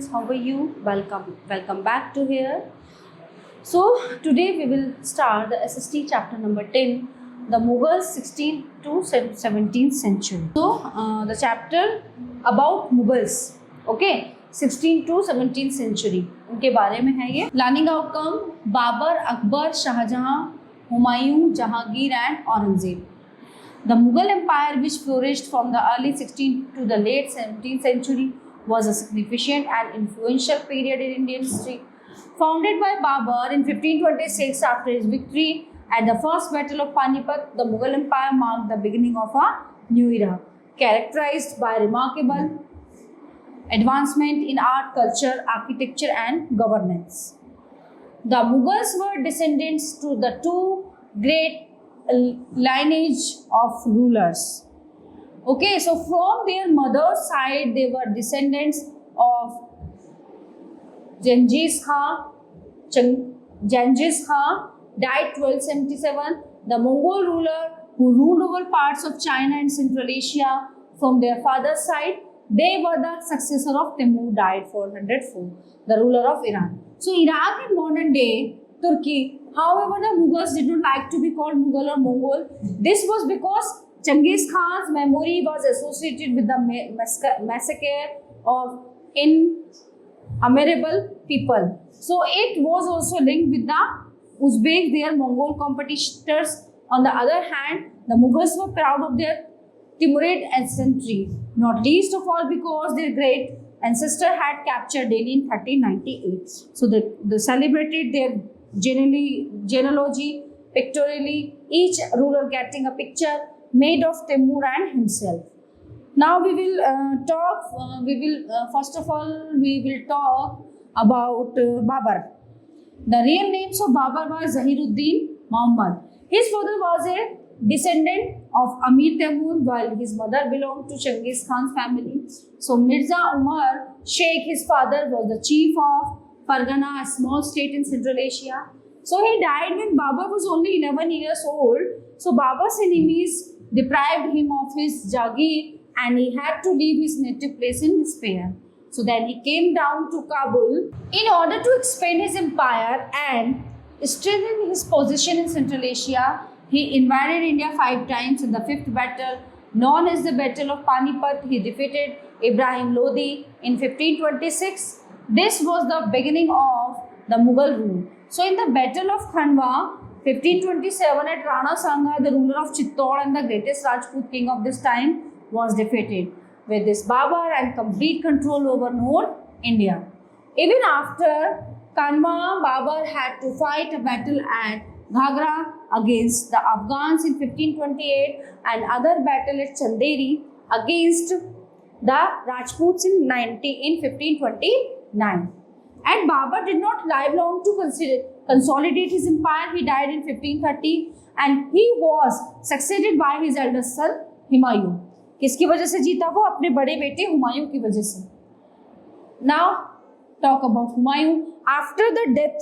students, how are you? Welcome back to here. So today we will start the SST chapter number 10, the Mughals 16th to 17th century. So the chapter about Mughals, okay, 16th to 17th century उनके बारे में है ये. Learning outcome: Babar, Akbar, Shahjahan, Humayun, Jahangir and Aurangzeb. The Mughal Empire, which flourished from the early 16th to the late 17th century, was a significant and influential period in Indian history. Founded by Babur in 1526 after his victory at the First Battle of Panipat, the Mughal Empire marked the beginning of a new era, characterized by remarkable advancement in art, culture, architecture and governance. The Mughals were descendants to the two great lineage of rulers. Okay, so from their mother's side, they were descendants of Genghis Khan. Genghis Khan died 1277. The Mongol ruler who ruled over parts of China and Central Asia from their father's side, they were the successor of Timur, died 404, the ruler of Iran. So Iraq in modern day Turkey. However, the Mughals did not like to be called Mughal or Mongol. This was because Genghis Khan's memory was associated with the massacre of innumerable people. So it was also linked with the Uzbeks, their Mongol competitors. On the other hand, the Mughals were proud of their Timurid ancestry, not least of all because their great ancestor had captured Delhi in 1398. So they celebrated their genealogy pictorially, each ruler getting a picture made of Timur and himself. Now we will talk about Babur. The real names of Babur was Zahiruddin Muhammad. His father was a descendant of Amir Timur, while his mother belonged to Genghis Khan's family. So Mirza Umar Sheikh, his father, was the chief of Fargana, a small state in Central Asia. So he died when Babur was only 11 years old. So Babur's enemies deprived him of his Jagir and he had to leave his native place in despair. So then he came down to Kabul in order to expand his empire and strengthen his position in Central Asia. He invaded India 5 times. In the 5th battle, known as the Battle of Panipat, he defeated Ibrahim Lodi in 1526. This was the beginning of the Mughal rule. So in the Battle of Khanwa, 1527, at Rana Sanga, the ruler of Chittor and the greatest Rajput king of this time, was defeated. With this, Babur had complete control over North India. Even after Khanwa, Babur had to fight a battle at Ghagra against the Afghans in 1528 and other battle at Chanderi against the Rajputs in 1529. And Babur did not live long to consolidate his empire. He died in 1530 and he was succeeded by his eldest son Humayun. किसकी वजह से जीता वो? अपने बड़े बेटे हुमायूं की वजह से. Now talk about Humayun. After the death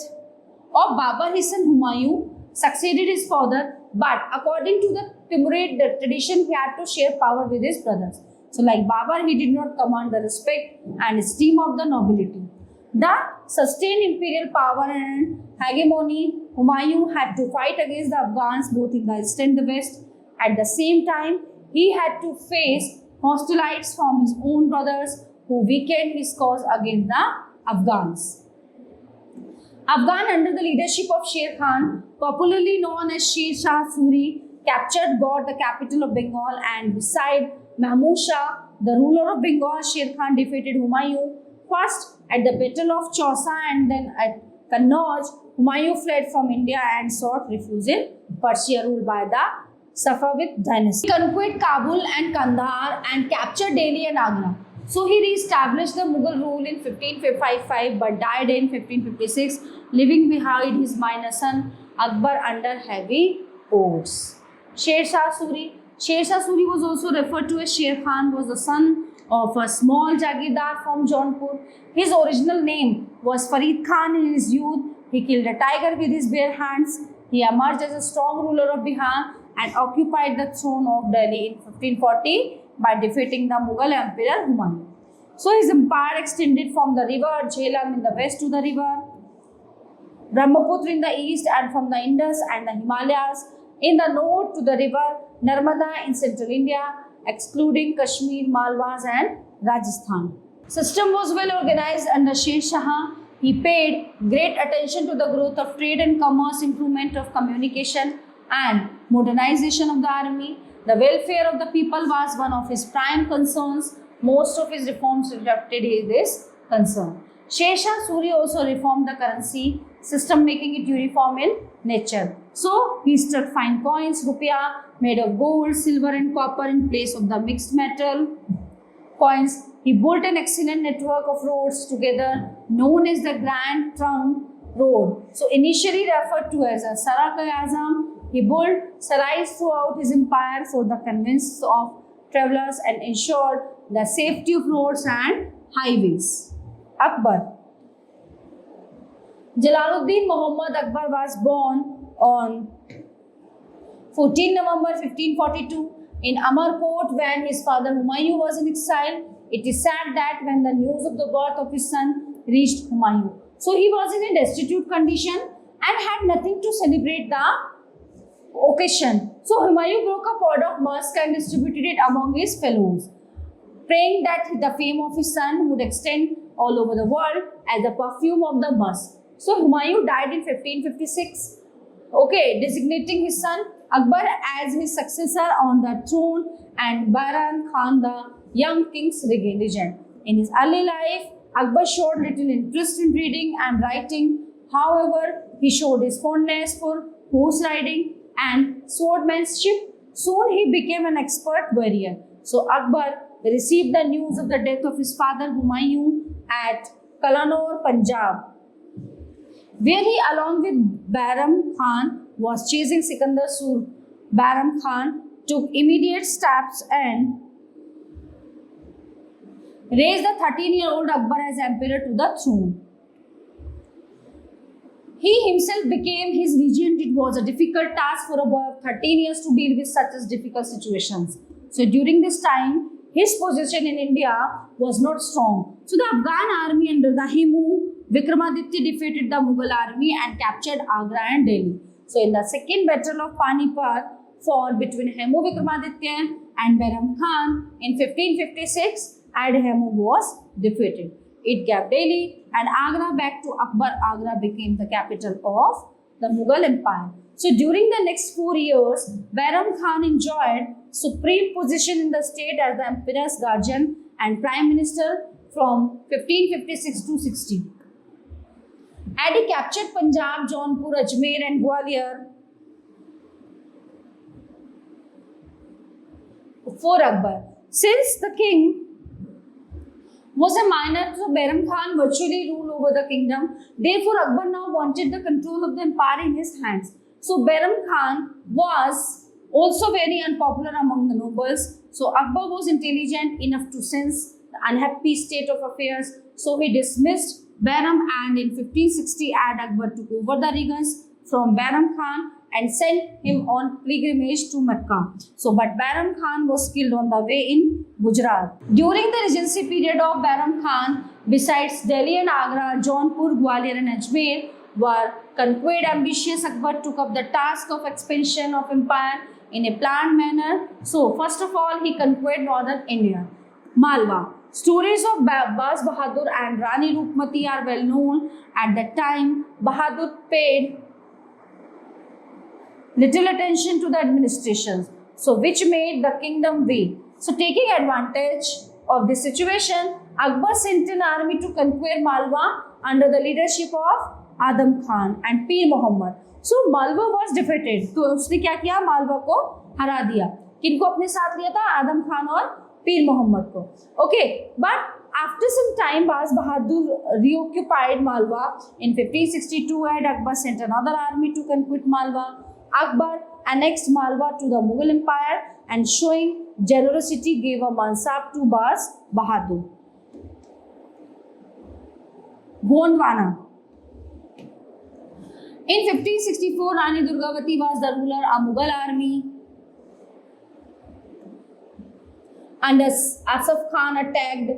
of Babur, his son Humayun succeeded his father, but according to the Timurid tradition, he had to share power with his brothers. So like Babur, he did not command the respect and esteem of the nobility. The sustained imperial power and hegemony, Humayun had to fight against the Afghans both in the east and the west. At the same time, he had to face hostilities from his own brothers who weakened his cause against the Afghans. Afghan, under the leadership of Sher Khan, popularly known as Sher Shah Suri, captured Gaur, the capital of Bengal, and beside Mahmud Shah, the ruler of Bengal, Sher Khan defeated Humayun. First at the Battle of Chausa and then at Kannauj, Humayun fled from India and sought refuge in Persia, ruled by the Safavid dynasty. He conquered Kabul and Kandahar and captured Delhi and Agra. So he re-established the Mughal rule in 1555 but died in 1556, leaving behind his minor son Akbar under heavy odds. Sher Shah Suri. Sher Shah Suri was also referred to as Sher Khan, was the son of a small Jagirdar from Jaunpur. His original name was Farid Khan. In his youth, he killed a tiger with his bare hands. He emerged as a strong ruler of Bihar and occupied the throne of Delhi in 1540 by defeating the Mughal Emperor Humayun. So his empire extended from the river Jhelum in the west to the river Brahmaputra in the east, and from the Indus and the Himalayas in the north to the river Narmada in central India, excluding Kashmir, Malwas and Rajasthan. System was well organized under Sher Shah. He paid great attention to the growth of trade and commerce, improvement of communication and modernization of the army. The welfare of the people was one of his prime concerns. Most of his reforms reflected this concern. Sher Shah Suri also reformed the currency system, making it uniform in nature. So he struck fine coins, rupiah, made of gold, silver and copper in place of the mixed metal coins. He built an excellent network of roads together, known as the Grand Trunk Road. So initially referred to as a Sarak-e-Azam, he built sarais throughout his empire for the convenience of travelers and ensured the safety of roads and highways. Akbar. Jalaluddin Muhammad Akbar was born on 14 November 1542 in Amarkot when his father Humayun was in exile. It is sad that when the news of the birth of his son reached Humayun, so he was in a destitute condition and had nothing to celebrate the occasion. So Humayun broke a pot of musk and distributed it among his fellows, praying that the fame of his son would extend all over the world as the perfume of the musk. So Humayun died in 1556, designating his son Akbar as his successor on the throne and Baran Khan the young king's regent. In his early life, Akbar showed little interest in reading and writing. However, he showed his fondness for horse riding and swordmanship. Soon he became an expert warrior. So Akbar received the news of the death of his father Humayun at Kalanur, Punjab, where he along with Bahram Khan was chasing Sikandar Sur. Bahram Khan took immediate steps and raised the 13-year-old Akbar as emperor to the throne. He himself became his regent. It was a difficult task for a boy of 13 years to deal with such as difficult situations. So during this time, his position in India was not strong. So the Afghan army under the Hemu Vikramaditya defeated the Mughal army and captured Agra and Delhi. So in the second battle of Panipat fought between Hemu Vikramaditya and Bahram Khan in 1556, and Hemu was defeated. It gave Delhi and Agra back to Akbar. Agra became the capital of the Mughal Empire. So during the next 4 years, Bahram Khan enjoyed supreme position in the state as the emperor's guardian and prime minister from 1556 to 60. And he captured Punjab, Jaunpur, Ajmer and Gwalior for Akbar. Since the king was a minor, so Bahram Khan virtually ruled over the kingdom. Therefore, Akbar now wanted the control of the empire in his hands. So Bahram Khan was also very unpopular among the nobles. So Akbar was intelligent enough to sense the unhappy state of affairs. So he dismissed Bahram and in 1560 Akbar took over the regens from Bahram Khan and sent him on pilgrimage to Mecca. So but Bahram Khan was killed on the way in Gujarat. During the regency period of Bahram Khan, besides Delhi and Agra, Jaunpur, Gwalior and Ajmer were conquered. Ambitious Akbar took up the task of expansion of empire in a planned manner. So first of all, he conquered northern India, Malwa. Stories of Baz Bahadur and Rani Rupmati are well known. At that time, Bahadur paid little attention to the administration, so which made the kingdom weak. So taking advantage of this situation, Akbar sent an army to conquer Malwa under the leadership of Adam Khan and Pir Muhammad. So Malwa was defeated. तो उसने क्या किया? मालवा को हरा दिया. किनको अपने साथ लिया था? आदम खान और पीर मोहम्मद को. Okay, but after some time, Baz Bahadur reoccupied Malwa. In 1562, Akbar sent another army to conquer Malwa. Akbar annexed Malwa to the Mughal Empire and showing generosity gave a mansab to Baz Bahadur. Gondwana. In 1564, Rani Durgavati was the ruler of Mughal army. And Asaf Khan attacked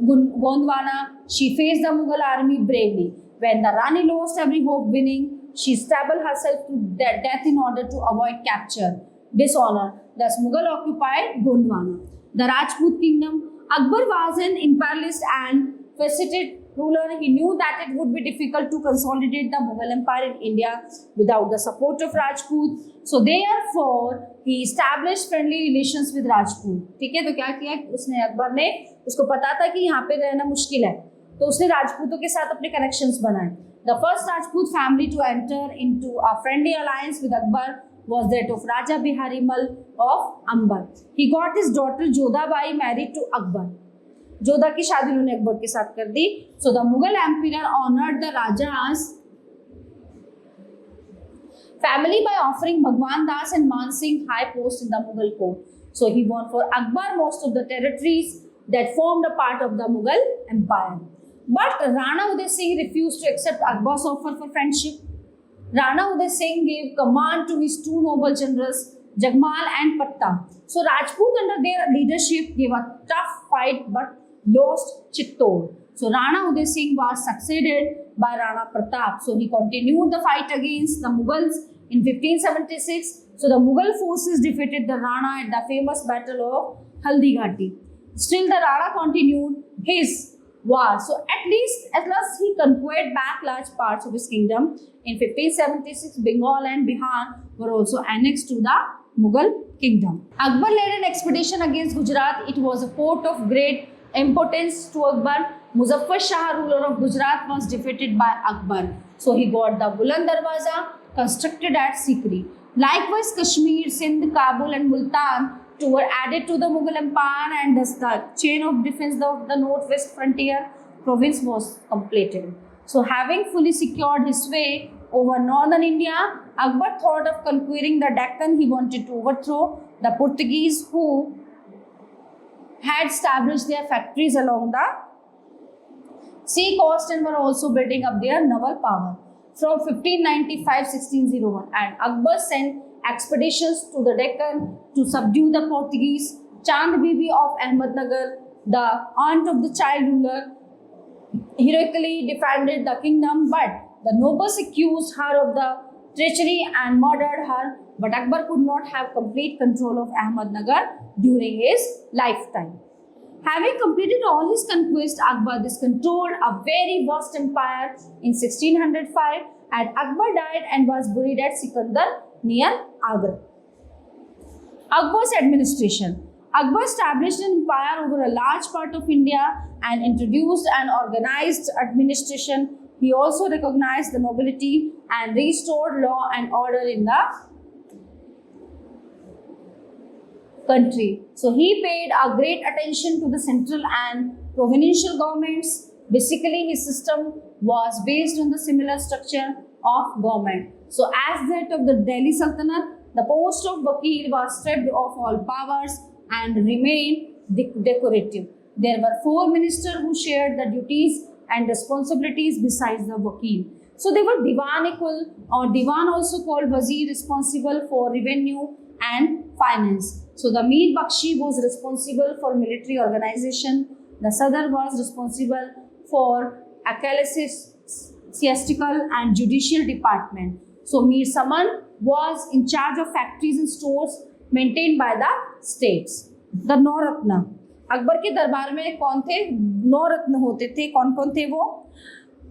Gondwana. She faced the Mughal army bravely. When the Rani lost every hope winning, she stabbed herself to death in order to avoid capture, dishonor. Thus, Mughal occupied Gondwana. The Rajput kingdom. Akbar was an imperialist and faceted ruler. He knew that it would be difficult to consolidate the Mughal Empire in India without the support of Rajput. So therefore, he established friendly relations with Rajput. ठीक है, तो क्या किया उसने, अकबर ने, उसको पता था कि यहाँ पे रहना मुश्किल है, तो उसने राजपूतों के साथ अपने कनेक्शंस बनाए. The first Rajput family to enter into a friendly alliance with Akbar was that of Raja Bihari Mal of Amber. He got his daughter Jodhabai married to Akbar. Jodha की शादी उन्होंने अकबर के साथ कर दी. So the Mughal emperor honored the Raja's family by offering Bhagwan Das and Man Singh high post in the Mughal court. So he won for Akbar most of the territories that formed a part of the Mughal empire. But Rana Uday Singh refused to accept Akbar's offer for friendship. Rana Uday Singh gave command to his two noble generals, Jagmal and Patta. So Rajput under their leadership gave a tough fight but lost Chittor. So Rana Uday Singh was succeeded by Rana Pratap. So he continued the fight against the Mughals in 1576. So the Mughal forces defeated the Rana at the famous battle of Haldi Ghati. Still the Rana continued his war. So at last he conquered back large parts of his kingdom. In 1576, Bengal and Bihar were also annexed to the Mughal kingdom. Akbar led an expedition against Gujarat. It was a port of great importance to Akbar. Muzaffar Shah, ruler of Gujarat, was defeated by Akbar. So he got the Buland Darwaza constructed at Sikri. Likewise, Kashmir, Sindh, Kabul and Multan were added to the Mughal Empire, and thus the chain of defense of the northwest frontier province was completed. So having fully secured his way over northern India, Akbar thought of conquering the Deccan. He wanted to overthrow the Portuguese who had established their factories along the sea coast and were also building up their naval power. From 1595-1601, and Akbar sent expeditions to the Deccan to subdue the Portuguese. Chand Bibi of Ahmednagar, the aunt of the child ruler, heroically defended the kingdom, but the nobles accused her of the treachery and murdered her. But Akbar could not have complete control of Ahmednagar during his lifetime. Having completed all his conquests, Akbar thus controlled a very vast empire in 1605, and Akbar died and was buried at Sikandar near Agra. Akbar's administration. Akbar established an empire over a large part of India and introduced an organized administration. He also recognized the nobility and restored law and order in the country. So he paid a great attention to the central and provincial governments. Basically, his system was based on the similar structure of government. So as that of the Delhi Sultanate, the post of Wakil was stripped of all powers and remained decorative. There were 4 ministers who shared the duties and responsibilities besides the Wakil. So they were Diwan-e-Kul, or Diwan also called Wazir, responsible for revenue and finance. So the Mir Bakshi was responsible for military organization. The Sadar was responsible for ecclesiastical and judicial department. So Mir Saman was in charge of factories and stores maintained by the states. The Nauratna. Akbar के दरबार में कौन थे? 9 रत्न होते थे. कौन कौन थे वो?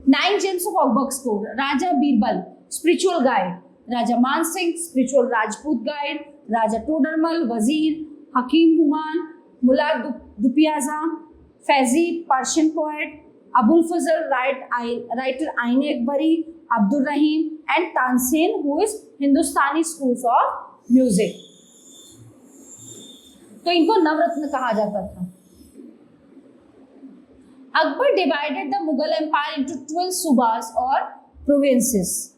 9 gems of Akbar's court. Raja Birbal, spiritual guide. Raja Man Singh, spiritual Rajput guide. Raja Todarmal, Wazir. Hakim Human, Mullah Dupiaza. Faizi, Persian poet. Abul Fazl, writer Ain-e-Akbari. Abdul Rahim, and Tansen, who is Hindustani schools of music. तो इनको नवरत्न कहा जाता था. Akbar divided the Mughal Empire into 12 subas or provinces.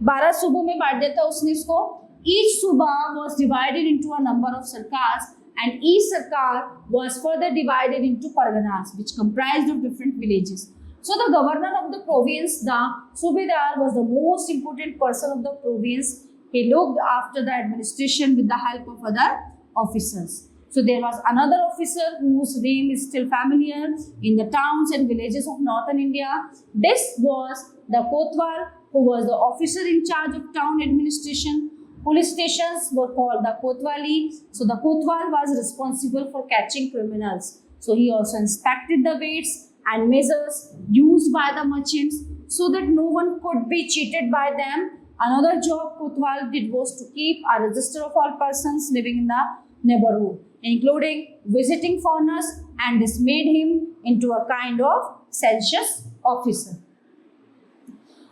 12 सूबों में बांट देता उसने इसको. Each suba was divided into a number of sarkars, and each sarkar was further divided into parganas, which comprised of different villages. So the governor of the province, the Subedar, was the most important person of the province. He looked after the administration with the help of other officers. So there was another officer whose name is still familiar in the towns and villages of northern India. This was the Kotwal, who was the officer in charge of town administration. Police stations were called the Kotwali. So the Kotwal was responsible for catching criminals. So he also inspected the weights and measures used by the merchants so that no one could be cheated by them. Another job Kotwal did was to keep a register of all persons living in the neighborhood, including visiting foreigners, and this made him into a kind of census officer.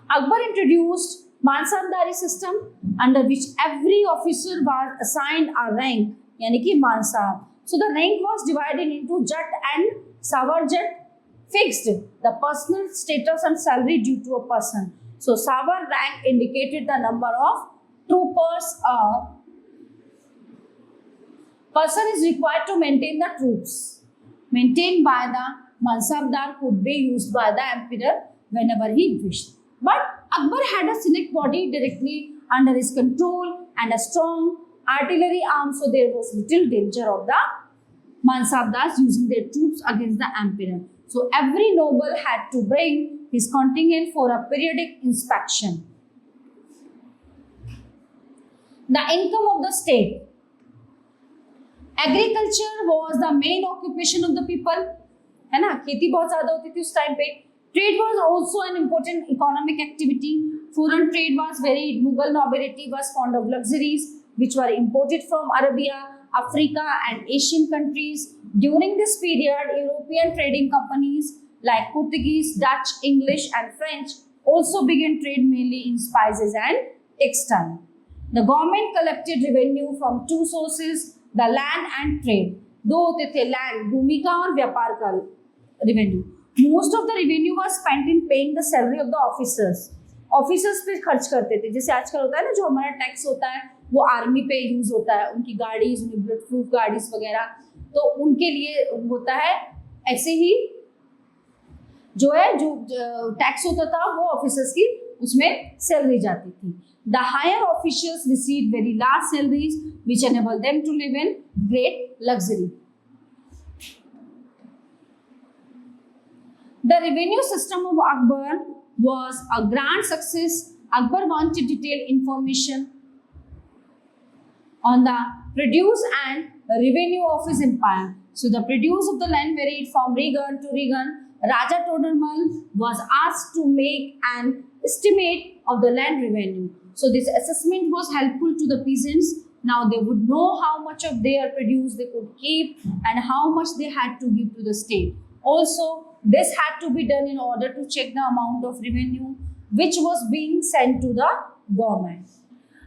Akbar introduced Mansabdari system, under which every officer was assigned a rank, yani ki Mansab. So the rank was divided into Jat and Sawarjat, fixed the personal status and salary due to a person. So Sawar rank indicated the number of troopers a person is required to maintain. The troops maintained by the Mansabdar could be used by the emperor whenever he wished. But Akbar had a select body directly under his control and a strong artillery arm, so there was little danger of the Mansabdars using their troops against the emperor. So every noble had to bring his contingent for a periodic inspection. The income of the state. Agriculture was the main occupation of the people, है ना, खेती बहुत ज़्यादा होती थी उस time पे. Trade was also an important economic activity. Foreign trade was varied. Mughal nobility was fond of luxuries which were imported from Arabia, Africa and Asian countries. During this period, European trading companies like Portuguese, Dutch, English and French also began trade mainly in spices and textile. The government collected revenue from two sources, the land and trade. दो होते थे, land भूमि का और व्यापार का revenue. Most of the revenue was spent in paying the salary of the officers. Officers पे खर्च करते थे, जैसे आजकल होता है ना, जो हमारा टैक्स होता है वो आर्मी पे यूज होता है, उनकी गाड़ीज, उनकी बुलेट प्रूफ गाड़ीज वगैरह, तो उनके लिए होता है. ऐसे ही जो है जो टैक्स होता था वो ऑफिसर्स की उसमें सैलरी जाती थी. The higher officials received very large salaries which enabled them to live in great luxury. The revenue system of Akbar was a grand success. Akbar wanted detailed information on the produce and revenue of his empire. So the produce of the land varied from region to region. Raja Todarmal was asked to make an estimate of the land revenue. So this assessment was helpful to the peasants. Now they would know how much of their produce they could keep and how much they had to give to the state. Also, this had to be done in order to check the amount of revenue which was being sent to the government.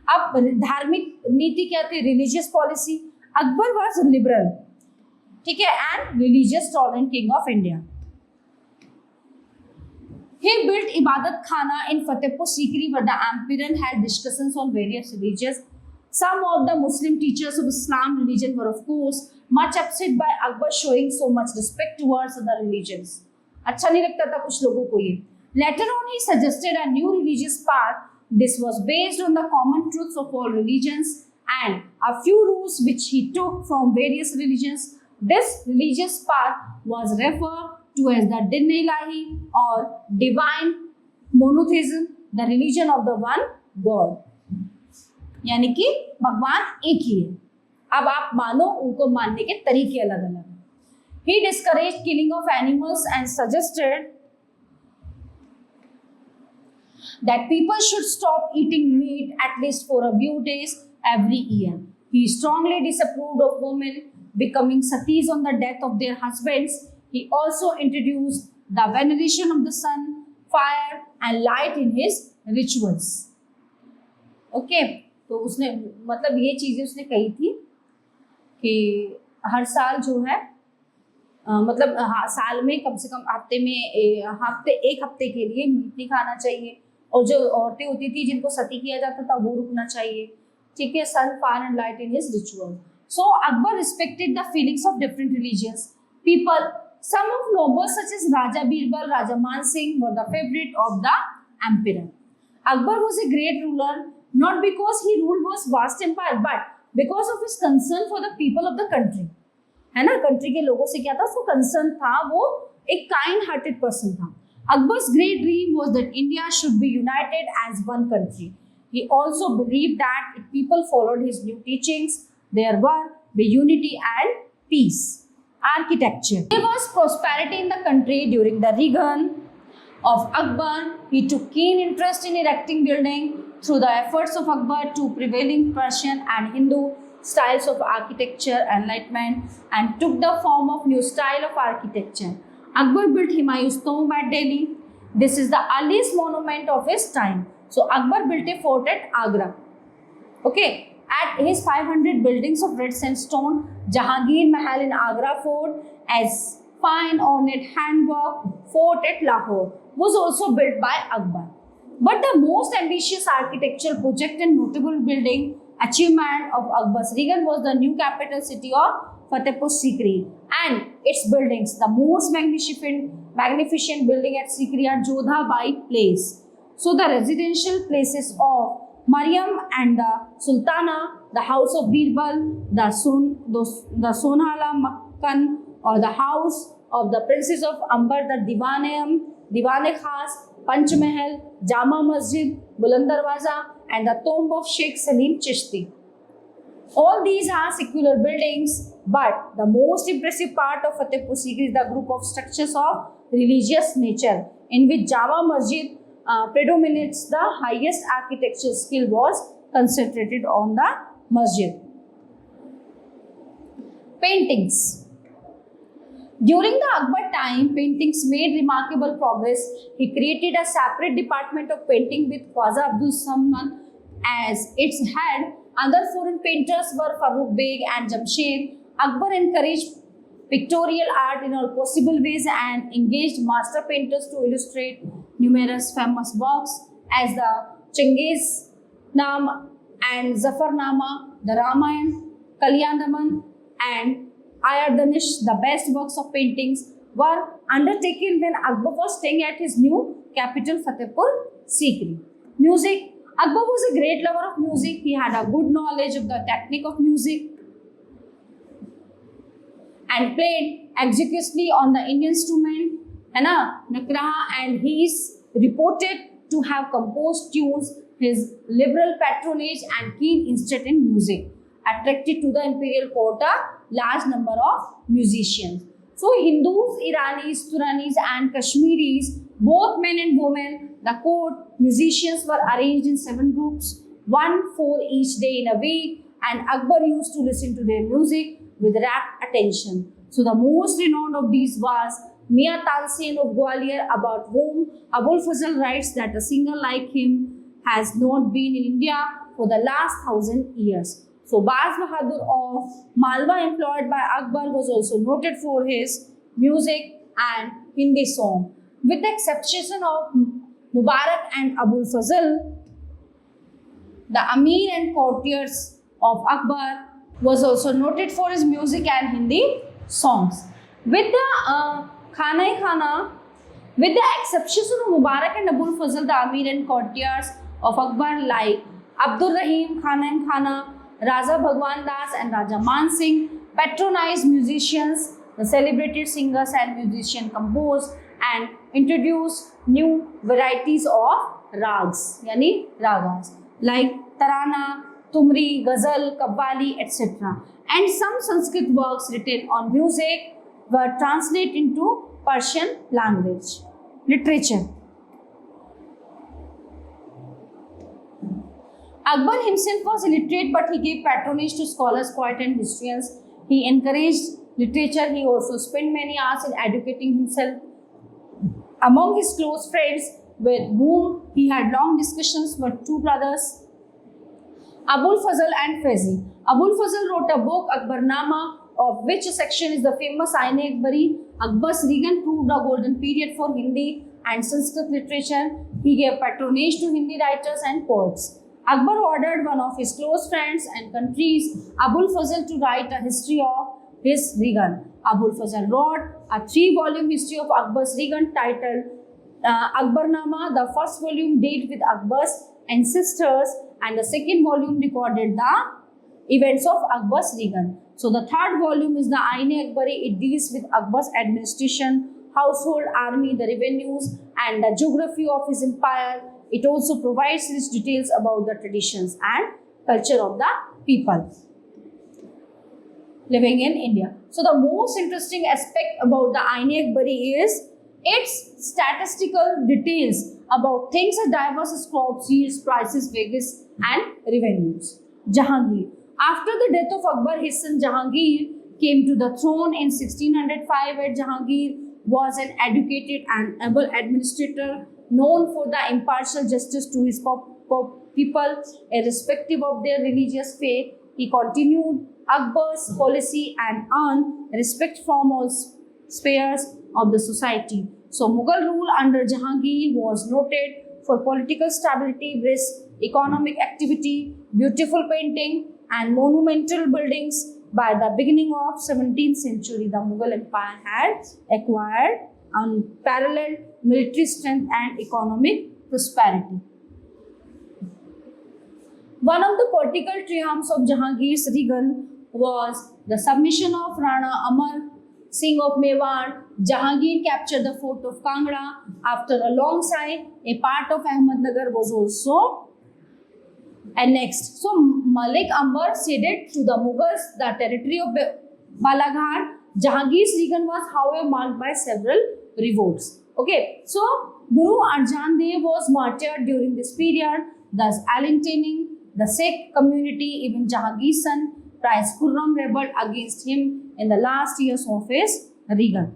अब धार्मिक नीति क्या थी? Religious policy. Akbar was liberal, ठीक है, and religious tolerant king of India. He built Ibadat Khana in Fatehpur Sikri where the emperor had discussions on various religions. Some of the Muslim teachers of Islam religion were of course much upset by Akbar showing so much respect towards other religions. अच्छा नहीं लगता था कुछ लोगों को ये. Later on he suggested a new religious path. This was based on the common truths of all religions and a few rules which he took from various religions. This religious path was referred to as the Din-e-Ilahi or divine monotheism, the religion of the one God. यानी कि भगवान एक ही है, अब आप मानो, उनको मानने के तरीके अलग अलग हैं. He discouraged killing of animals and suggested that people should stop eating meat at least for a few days every year. He strongly disapproved of women becoming satis on the death of their husbands. He also introduced the veneration of the sun, fire and light in his rituals. Okay, तो उसने मतलब ये चीजें उसने कही थी कि हर साल जो है मतलब साल में कम से कम हफ्ते में एक हफ्ते के लिए मीट नहीं खाना चाहिए, और जो औरतें होती थी जिनको सती किया जाता था वो रुकना चाहिए, ठीक है. Sun, fire and light in his ritual. So Akbar respected the feelings of different religions people. Some of nobles such as Raja Birbal, Raja Man Singh were the favorite of the emperor. Akbar was a great ruler not because he ruled was vast empire but because of his concern for the people of the country. है ना, country के लोगों से क्या था, उसको concern था, वो एक काइंड हार्टेड पर्सन था. Akbar's great dream was that India should be united as one country. He also believed that if people followed his new teachings, there would be unity and peace. Architecture. There was prosperity in the country during the reign of Akbar. He took keen interest in erecting buildings through the efforts of Akbar to prevailing Persian and Hindu styles of architecture enlightenment and took the form of new style of architecture. Akbar built Humayun's tomb at Delhi. This is the earliest monument of his time. So Akbar built a fort at Agra. Okay, at his 500 buildings of red sandstone, Jahangir Mahal in Agra Fort, as fine ornate handwork fort at Lahore, was also built by Akbar. But the most ambitious architectural project and notable building achievement of Akbar's reign was the new capital city of Fatehpur Sikri and its buildings. The most magnificent building at Sikri are Jodha Bai Place. So the residential places of Maryam and the Sultana, the house of Birbal, the Sonhala Makkan, or the house of the princes of Ambar, the Diwane Khas, Panch Mahal, Jama Masjid, Buland Darwaza, and the tomb of Sheikh Salim Chishti. All these are secular buildings, but the most impressive part of Fatehpur Sikri is the group of structures of religious nature, in which Jama Masjid predominates. The highest architectural skill was concentrated on the masjid. Paintings. During the Akbar time, paintings made remarkable progress. He created a separate department of painting with Khwaja Abdul Samad as its head. Other foreign painters were Farooq Beg and Jamshed. Akbar encouraged pictorial art in all possible ways and engaged master painters to illustrate numerous famous works as the Chengiz Nama and Zafarnama, the Ramayana, Kalyandaman, and Ayardanish. The best works of paintings were undertaken when Akbar was staying at his new capital Fatehpur Sikri. Music. Akbar was a great lover of music. He had a good knowledge of the technique of music and played exquisitely on the Indian instrument, Nakraha, and he is reported to have composed tunes. His liberal patronage and keen interest in music attracted to the imperial court a large number of musicians. So Hindus, Iranis, Turanis, and Kashmiris, both men and women, the court musicians were arranged in 7 groups, 1 for each day in a week, and Akbar used to listen to their music with rapt attention. So the most renowned of these was Mia Talsen of Gwalior, about whom Abul Fazl writes that a singer like him has not been in India for the last 1000 years. So Baz Bahadur of Malwa, employed by Akbar, was also noted for his music and Hindi song. With the exception of Mubarak and Abul Fazl, the Amir and courtiers of Akbar was also noted for his music and Hindi songs. With the exception of Mubarak and Abul Fazl, the Amir and courtiers of Akbar like Abdur Rahim, Khana, Raja Bhagwan Das and Raja Man Singh patronized musicians. The celebrated singers and musicians composed and introduced new varieties of rags, yani ragas, like Tarana, Tumri, Ghazal, Qawwali, etc. And some Sanskrit works written on music were translated into Persian language. Literature. Akbar himself was illiterate, but he gave patronage to scholars, poets, and historians. He encouraged literature. He also spent many hours in educating himself. Among his close friends with whom he had long discussions were 2 brothers, Abul Fazl and Faizi. Abul Fazl wrote a book, Akbarnama, of which a section is the famous Aine Akbari. Akbar's reign proved a golden period for Hindi and Sanskrit literature. He gave patronage to Hindi writers and poets. Akbar ordered one of his close friends and countries, Abul Fazl, to write a history of his reign. Abul Fazl wrote a 3-volume history of Akbar's reign titled Akbarnama. The first volume dealt with Akbar's ancestors and the second volume recorded the events of Akbar's reign. So the third volume is the Ain-e-Akbari. It deals with Akbar's administration, household, army, the revenues, and the geography of his empire. It also provides rich details about the traditions and culture of the people living in India. So the most interesting aspect about the Ain-e-Akbari is its statistical details about things as diverse as crops, yields, prices, wages, and revenues. Jahangir. After the death of Akbar, his son Jahangir came to the throne in 1605. Where Jahangir was an educated and able administrator known for the impartial justice to his people, irrespective of their religious faith. He continued Akbar's policy and earned respect from all spheres of the society. So Mughal rule under Jahangir was noted for political stability, brisk economic activity, beautiful painting, and monumental buildings. By the beginning of 17th century, the Mughal Empire had acquired unparalleled military strength and economic prosperity. One of the political triumphs of Jahangir's reign was the submission of Rana Amar Singh of Mewar. Jahangir captured the fort of Kangra. After a long sigh, a part of Ahmednagar was also annexed. So Malik Ambar ceded to the Mughals the territory of Balaghat. Jahangir's reign was, however, marked by several revolts. Okay, so Guru Arjan Dev was martyred during this period, thus alienating the Sikh community. Even Jahangir's son Prince Khurram rebelled against him in the last years of his reign.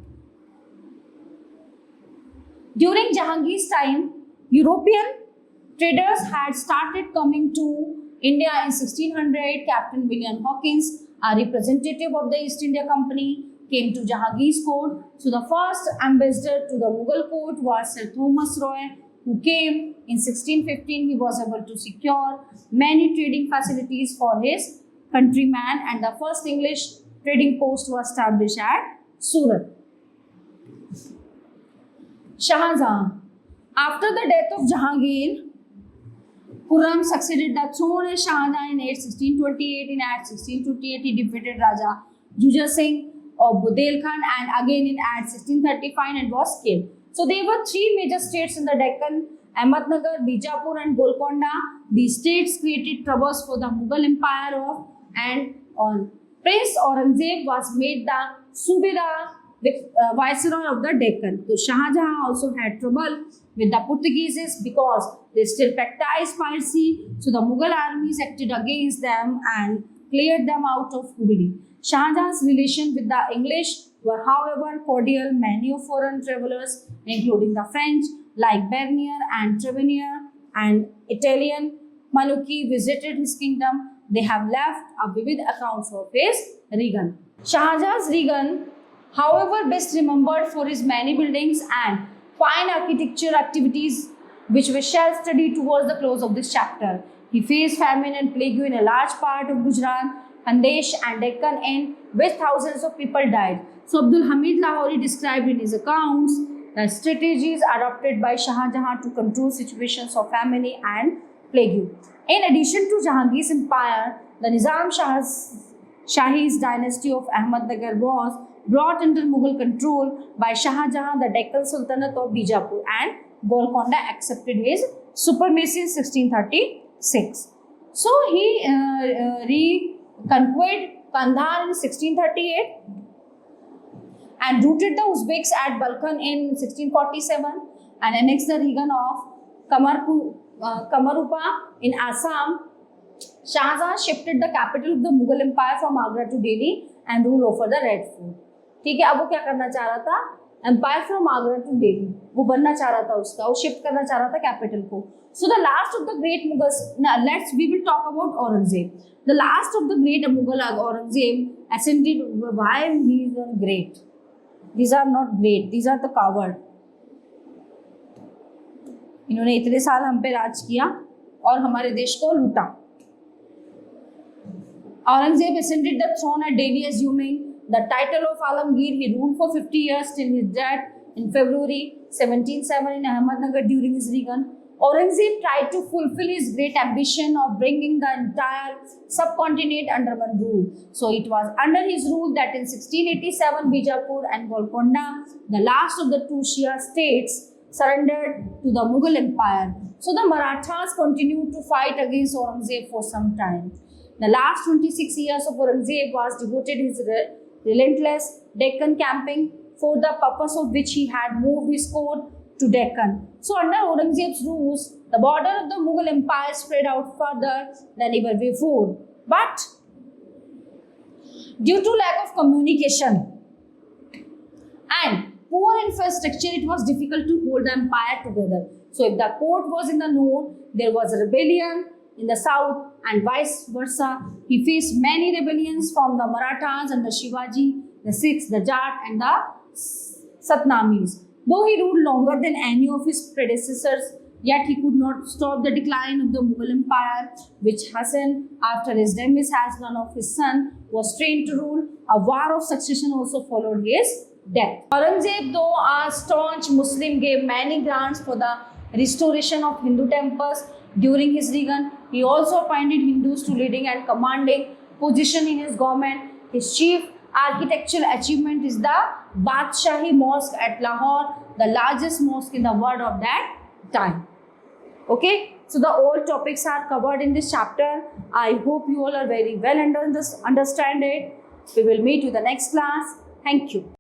During Jahangir's time, European traders had started coming to India in 1600. Captain William Hawkins, a representative of the East India Company, came to Jahangir's court. So the first ambassador to the Mughal court was Sir Thomas Roy, who came in 1615. He was able to secure many trading facilities for his countrymen, and the first English trading post was established at Surat. Shah Jahan. After the death of Jahangir, Khurram succeeded the throne as Shah Jahan in 1628. In 1628, he defeated Raja Jujhar Singh of Budelkhann, and again in 1635 and was killed. So there were three major states in the Deccan: Ahmednagar, Bijapur, and Golconda. These states created troubles for the Mughal Empire and on Prince Aurangzeb was made the Subedar viceroy of the Deccan. So Shah Jahan also had trouble with the Portuguese because they still practiced piracy. So the Mughal armies acted against them and cleared them out of Hubli. Shah Jahan's relations with the English were, however, cordial. Many of foreign travelers, including the French, like Bernier and Trevenier, and Italian Manuki, visited his kingdom. They have left a vivid account of his reign. Shah Jahan's reign, however, best remembered for his many buildings and fine architecture activities, which we shall study towards the close of this chapter. He faced famine and plague in a large part of Gujarat, Khandesh, and Deccan, in which thousands of people died. So Abdul Hamid Lahori described in his accounts the strategies adopted by Shah Jahan to control situations of famine and plague. In addition to Jahangir's empire, the Nizam Shahi's dynasty of Ahmednagar was brought under Mughal control by Shah Jahan. The Deccan Sultanate of Bijapur and Golconda accepted his supremacy in 1636. So he reconquered Kandahar in 1638 and routed the Uzbeks at Balkhan in 1647 and annexed the region of Kamarupa in Assam. Shah Jahan shifted the capital of the Mughal Empire from Agra to Delhi and ruled over the Red Fort. ठीक है, अब वो क्या करना चाह रहा था? Empire from Agra to Delhi. वो बनना चाह रहा था उसका, वो शिफ्ट करना चाह रहा था कैपिटल को. So the last of the great Mughals. Now we will talk about Aurangzeb. The last of the great Mughal Aurangzeb ascended. Why he is great? These are not great. These are the coward. इन्होंने इतने साल हम पे राज किया और हमारे देश को लूटा. Aurangzeb ascended the throne at Delhi, assuming the title of Alamgir. He ruled for 50 years till his death in February 1707 in Ahmednagar during his reign. Aurangzeb tried to fulfill his great ambition of bringing the entire subcontinent under one rule. So it was under his rule that in 1687 Bijapur and Golconda, the last of the two Shia states, surrendered to the Mughal Empire. So the Marathas continued to fight against Aurangzeb for some time. The last 26 years of Aurangzeb was devoted to his relentless Deccan camping, for the purpose of which he had moved his court to Deccan. So under Aurangzeb's rules, the border of the Mughal Empire spread out further than ever before. But due to lack of communication and poor infrastructure, it was difficult to hold the empire together. So if the court was in the north, there was a rebellion in the south and vice versa. He faced many rebellions from the Marathas under Shivaji, the Sikhs, the Jat and the Satnamis. Though he ruled longer than any of his predecessors, yet he could not stop the decline of the Mughal Empire, which Hassan, after his demise as one of his sons, was trained to rule. A war of succession also followed his death. Aurangzeb, though a staunch Muslim, gave many grants for the restoration of Hindu temples during his reign. He also appointed Hindus to leading and commanding position in his government. His chief architectural achievement is the Badshahi Mosque at Lahore, the largest mosque in the world of that time. Okay, so the all topics are covered in this chapter. I hope you all are very well understand it. We will meet you the next class. Thank you.